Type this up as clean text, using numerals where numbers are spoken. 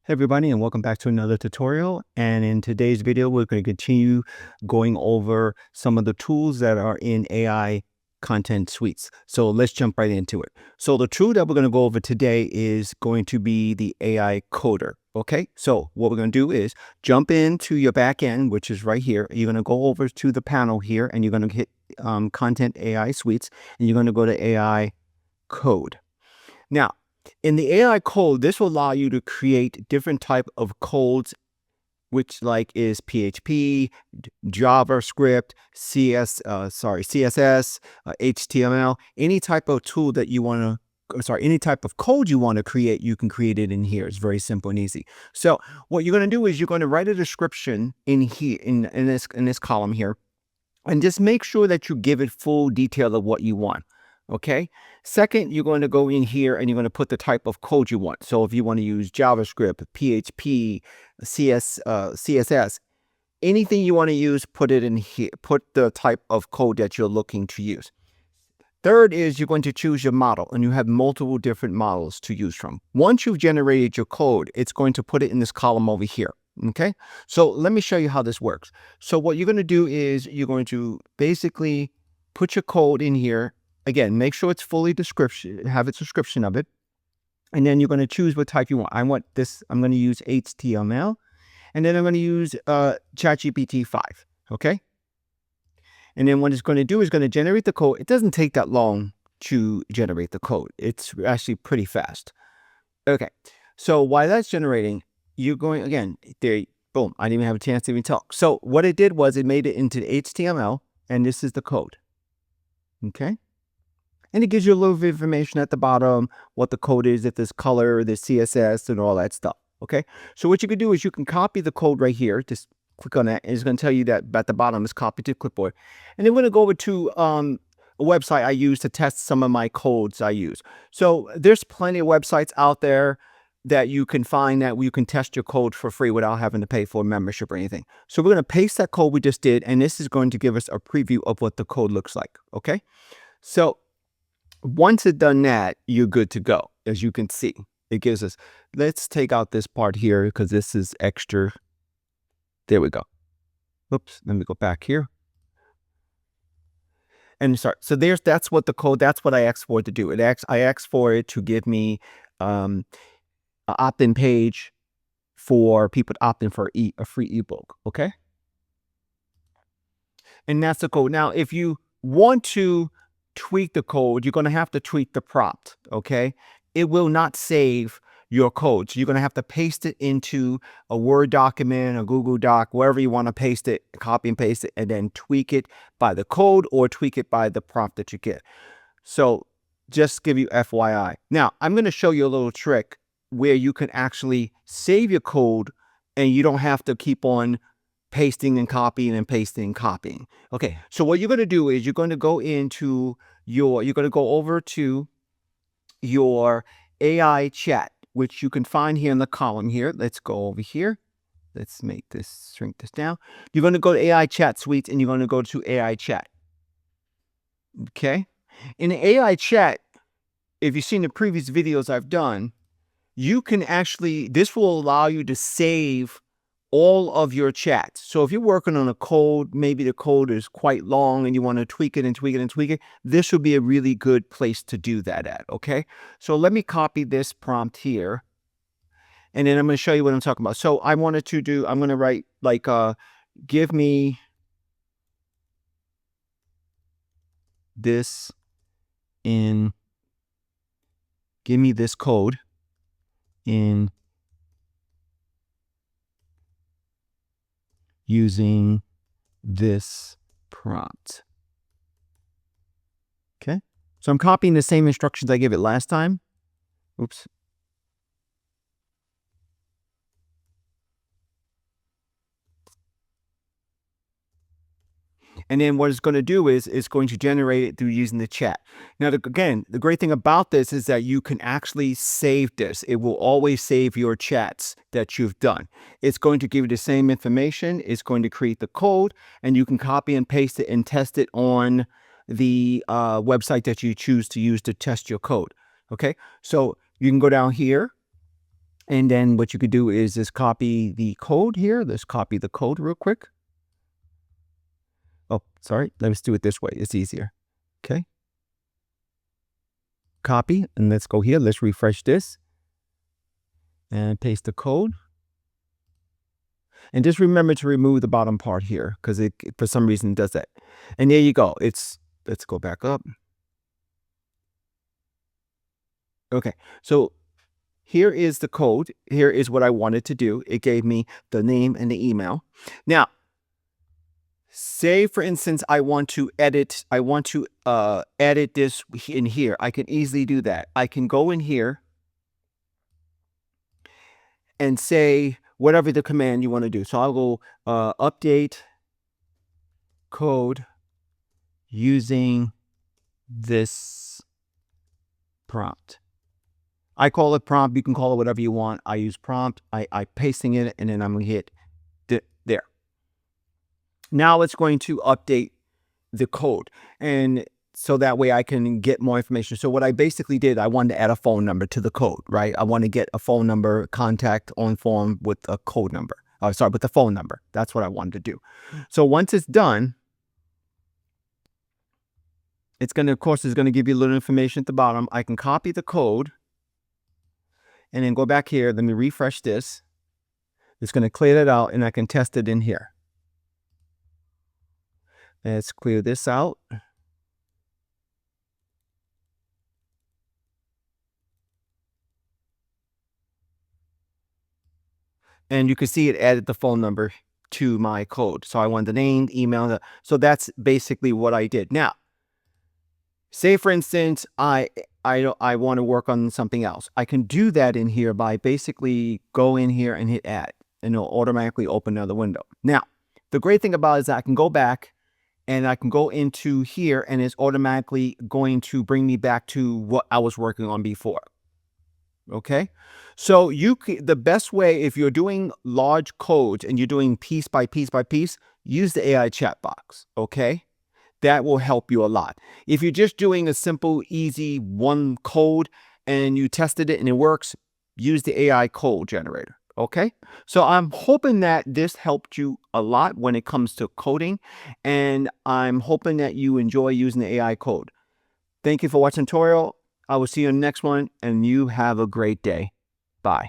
Hey everybody, and welcome back to another tutorial. And in today's video, we're going to continue going over some of the tools that are in AI content suites. So let's jump right into it. So the tool that we're going to go over today is going to be the AI coder. Okay, so what we're going to do is jump into your back end, which is right here. You're going to go over to the panel here, and you're going to hit Content AI Suites, and you're going to go to AI Code. Now, in the AI code, this will allow you to create different type of codes, which like is PHP, JavaScript, CSS, HTML, any type of tool that you want to, any type of code you want to create, you can create it in here. It's very simple and easy. So what you're going to do is you're going to write a description in here, in this column here, and just make sure that you give it full detail of what you want. Okay. Second, you're going to go in here and you're going to put the type of code you want. So if you want to use JavaScript, PHP, CSS, anything you want to use, put it in here. Put the type of code that you're looking to use. Third is you're going to choose your model, and you have multiple different models to use from. Once you've generated your code, it's going to put it in this column over here. Okay, so let me show you how this works. So what you're going to do is you're going to basically put your code in here. Again, make sure it's fully description, have its description of it. And then you're going to choose what type you want. I want this, I'm going to use HTML, and then I'm going to use ChatGPT 5. Okay. And then what it's going to do is going to generate the code. It doesn't take that long to generate the code. It's actually pretty fast. Okay. So while that's generating, you're going again, there, boom, I didn't even have a chance to even talk. So what it did was it made it into HTML, and this is the code. Okay. And it gives you a little bit of information at the bottom, what the code is, if there's color, there's CSS, and all that stuff. Okay. So what you can do is you can copy the code right here. Just click on that, and it's going to tell you that at the bottom is copied to clipboard. And then we're going to go over to a website I use to test some of my codes I use. So there's plenty of websites out there that you can find that you can test your code for free without having to pay for a membership or anything. So we're going to paste that code we just did, and this is going to give us a preview of what the code looks like. Okay. So once it's done that, you're good to go. As you can see, it gives us, let's take out this part here because this is extra. There we go. Oops, let me go back here. And start. So that's what the code, that's what I asked for it to do. I asked for it to give me an opt-in page for people to opt in for a free ebook. Okay. And that's the code. Now, if you want to tweak the code, you're going to have to tweak the prompt. Okay. It will not save your code. So you're going to have to paste it into a Word document, a Google Doc, wherever you want to paste it, copy and paste it, and then tweak it by the code or tweak it by the prompt that you get. So just give you FYI. Now, I'm going to show you a little trick where you can actually save your code and you don't have to keep on pasting and copying and pasting and copying. Okay, so what you're going to do is you're going to go into you're going to go over to your AI chat, which you can find here in the column here. Let's go over here. Let's make this, shrink this down. You're going to go to AI chat suites, and you're going to go to AI chat. Okay. In the AI chat, if you've seen the previous videos I've done, you can actually, this will allow you to save all of your chats. So if you're working on a code, maybe the code is quite long and you want to tweak it and tweak it and tweak it, this would be a really good place to do that at. Okay. So let me copy this prompt here, and then I'm going to show you what I'm talking about. So I wanted to do, I'm going to write like, give me this give me this code in using this prompt. Okay. So I'm copying the same instructions I gave it last time. Oops. And then what it's going to do is it's going to generate it through using the chat. Now, again, the great thing about this is that you can actually save this. It will always save your chats that you've done. It's going to give you the same information. It's going to create the code, and you can copy and paste it and test it on the website that you choose to use to test your code. Okay, so you can go down here And then what you could do is just copy the code here. Let's copy the code real quick. Oh, sorry. Let's do it this way. It's easier. Okay. Copy, and let's go here. Let's refresh this and paste the code. And just remember to remove the bottom part here because it for some reason does that. And there you go. Let's go back up. Okay. So here is the code. Here is what I wanted to do. It gave me the name and the email. Now, say for instance, I want to edit this in here. I can easily do that. I can go in here and say whatever the command you want to do. So I'll go update code using this prompt. I call it prompt. You can call it whatever you want. I use prompt. I pasting it, and then I'm going to hit there. Now it's going to update the code, and so that way I can get more information. So what I basically did, I wanted to add a phone number to the code, right? I want to get a phone number contact on form with a code number. With the phone number. That's what I wanted to do. So once it's done, it's going to, of course, it's going to give you a little information at the bottom. I can copy the code and then go back here. Let me refresh this. It's going to clear that out, and I can test it in here. Let's clear this out. And you can see it added the phone number to my code. So I want the name, email. So that's basically what I did. Now, say for instance, I want to work on something else. I can do that in here by basically go in here and hit add, and it'll automatically open another window. Now, the great thing about it is that I can go back and I can go into here, and it's automatically going to bring me back to what I was working on before. Okay, so the best way, if you're doing large codes and you're doing piece by piece by piece, use the AI chat box. Okay, that will help you a lot. If you're just doing a simple, easy one code and you tested it and it works, use the AI code generator. Okay, so I'm hoping that this helped you a lot when it comes to coding, and I'm hoping that you enjoy using the AI code. Thank you for watching the tutorial. I will see you in the next one, and you have a great day. Bye.